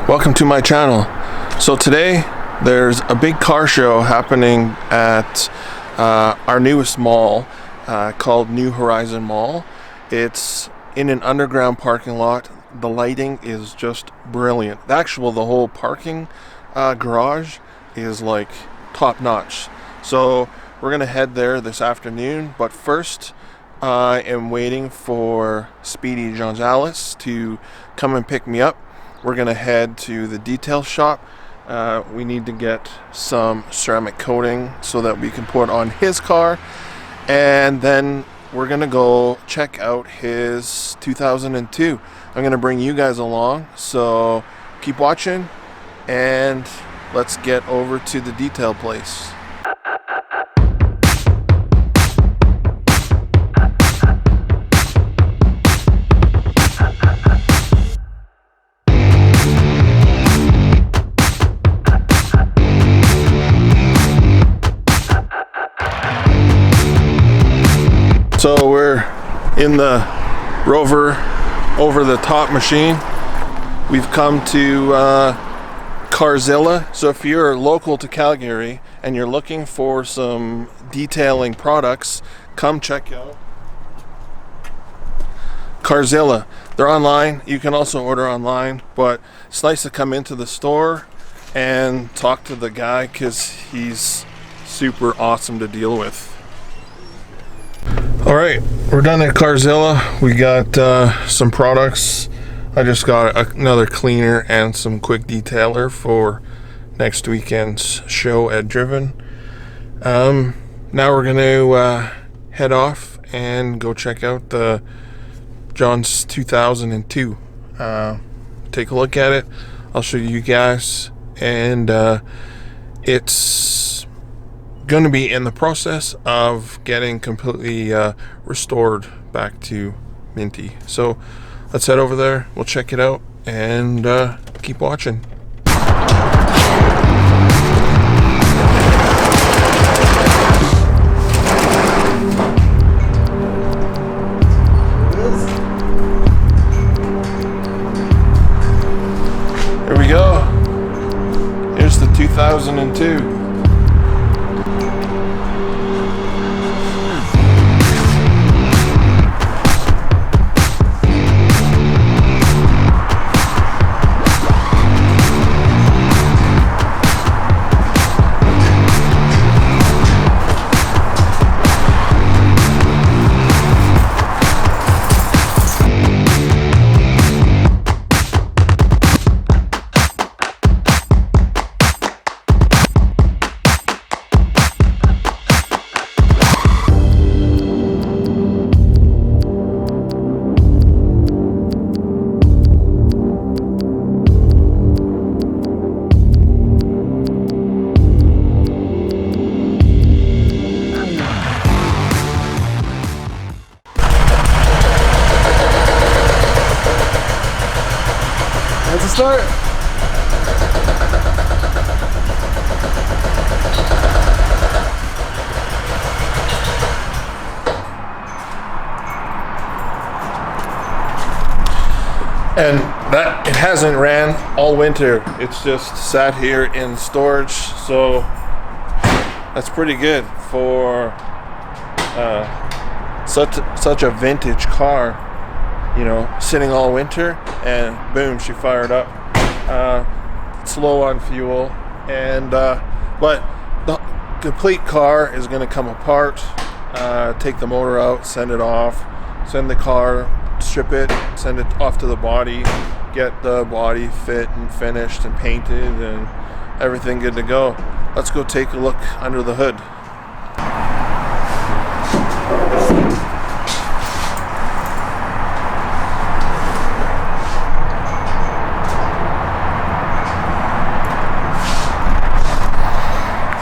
Welcome to my channel. So today there's a big car show happening at our newest mall called New Horizon Mall. It's in an underground parking lot. The lighting is just brilliant. The whole parking garage is like top notch. So we're gonna head there this afternoon, but first I am waiting for Speedy Gonzalez to come and pick me up. We're gonna head to the detail shop. We need to get some ceramic coating so that we can put on his car, and then we're gonna go check out his 2002. I'm gonna bring you guys along, so keep watching and let's get over to the detail place. So we're in the Rover over-the-top machine. We've come to Carzilla. So if you're local to Calgary and you're looking for some detailing products, come check out Carzilla. They're online. You can also order online, but it's nice to come into the store and talk to the guy because he's super awesome to deal with. Alright, we're done at Carzilla. We got some products. I just got another cleaner and some quick detailer for next weekend's show at Driven. Now we're going to head off and go check out the John's 2002. Take a look at it. I'll show you guys, and it's going to be in the process of getting completely restored back to minty. So let's head over there, we'll check it out, and keep watching. Here we go. Here's the 2002. Let's start. And that it hasn't ran all winter. It's just sat here in storage, so that's pretty good for such a vintage car. You know, sitting all winter, and boom, she fired up. Slow on fuel, and but the complete car is going to come apart. Take the motor out, send it off, send the car, strip it, send it off to the body, get the body fit and finished and painted and everything good to go. Let's go take a look under the hood.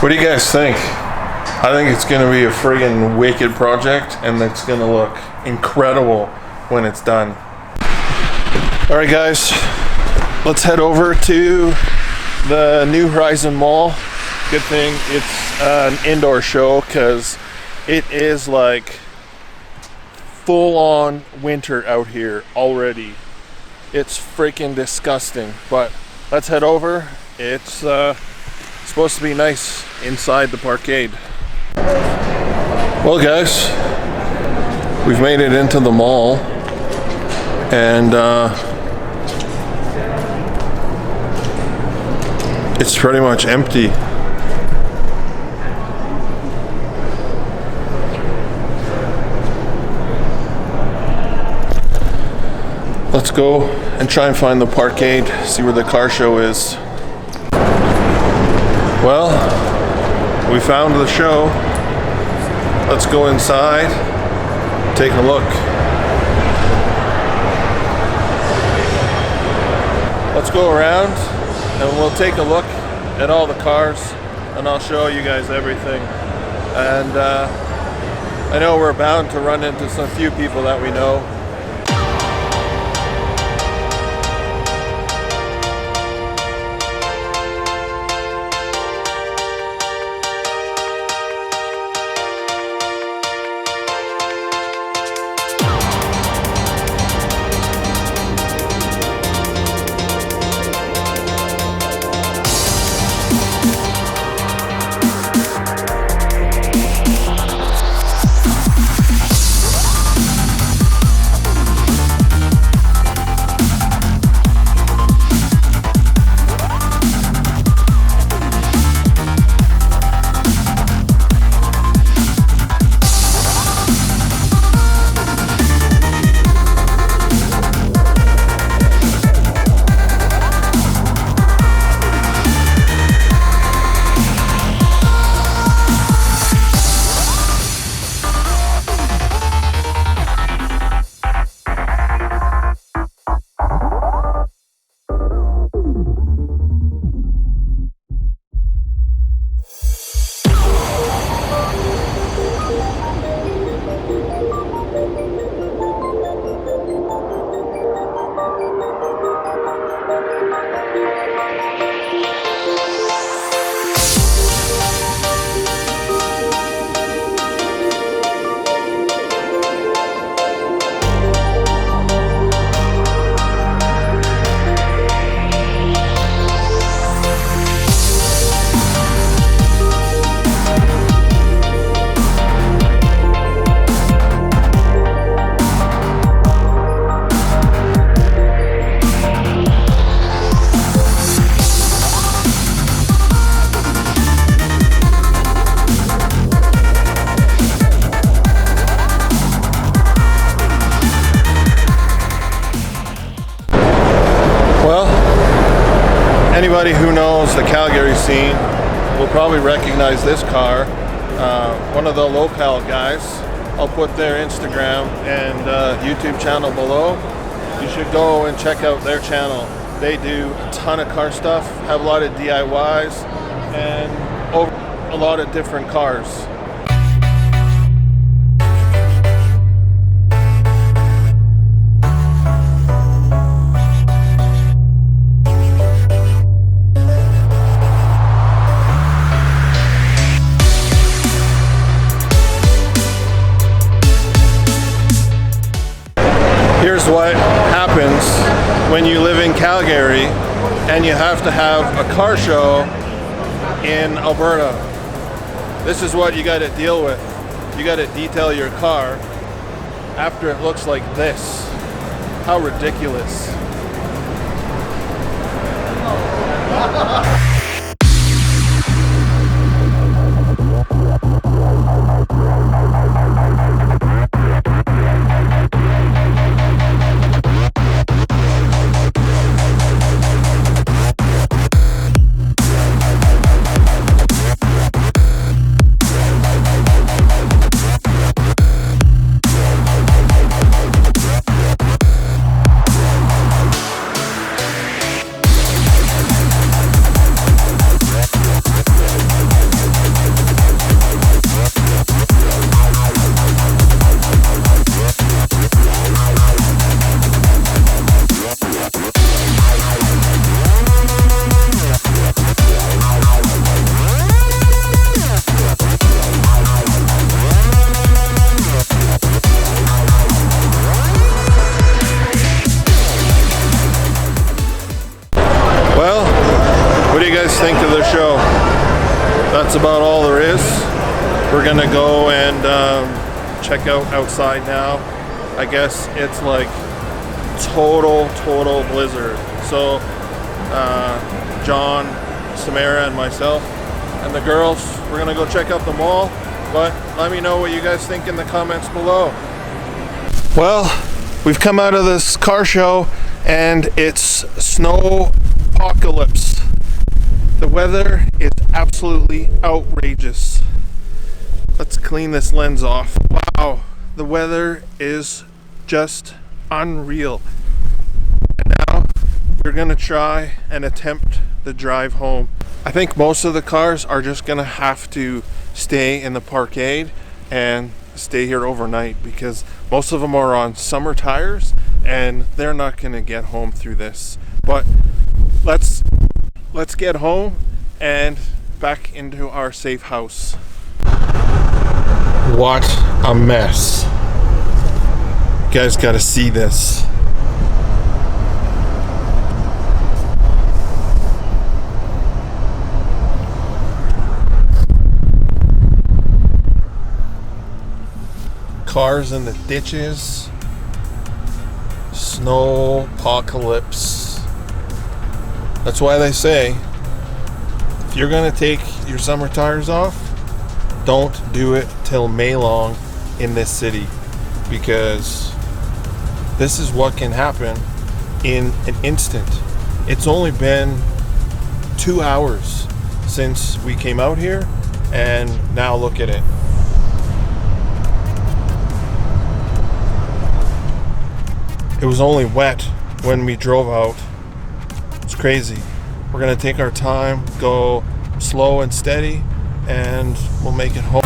What do you guys think? I think it's going to be a friggin' wicked project, and it's going to look incredible when it's done. Alright guys, let's head over to the New Horizon Mall. Good thing it's an indoor show because it is like full on winter out here already. It's freaking disgusting, but let's head over. It's supposed to be nice inside the parkade. Well guys, we've made it into the mall, and it's pretty much empty. Let's go and try and find the parkade, see where the car show is. Well, we found the show. Let's go inside, take a look. Let's go around and we'll take a look at all the cars, and I'll show you guys everything. And I know we're bound to run into some few people that we know. Anybody who knows the Calgary scene will probably recognize this car. One of the local guys. I'll put their Instagram and YouTube channel below. You should go and check out their channel. They do a ton of car stuff, have a lot of DIYs, and a lot of different cars. Here's what happens when you live in Calgary and you have to have a car show in Alberta. This is what you got to deal with. You got to detail your car after it looks like this. How ridiculous. think of the show? That's about all there is. We're gonna go and check out outside now. I guess it's like total blizzard. So John, Samara, and myself and the girls, we're gonna go check out the mall. But let me know what you guys think in the comments below. Well, we've come out of this car show and it's snow apocalypse. The weather is absolutely outrageous. Let's clean this lens off. Wow, the weather is just unreal. And now we're gonna try and attempt the drive home. I think most of the cars are just gonna have to stay in the parkade and stay here overnight because most of them are on summer tires and they're not gonna get home through this. But let's get home and back into our safe house. What a mess. You guys gotta see this. Cars in the ditches. Snow apocalypse. That's why they say if you're gonna take your summer tires off, don't do it till May long in this city, because this is what can happen in an instant. It's only been 2 hours since we came out here and now look at it. It was only wet when we drove out. It's crazy. We're gonna take our time, go slow and steady, and we'll make it home.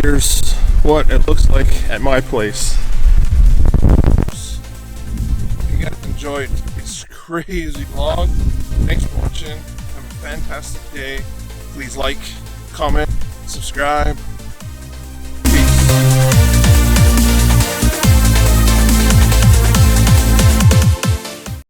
Here's what it looks like at my place. Hope you guys enjoyed this crazy vlog. Thanks for watching. Have a fantastic day. Please like, comment, subscribe.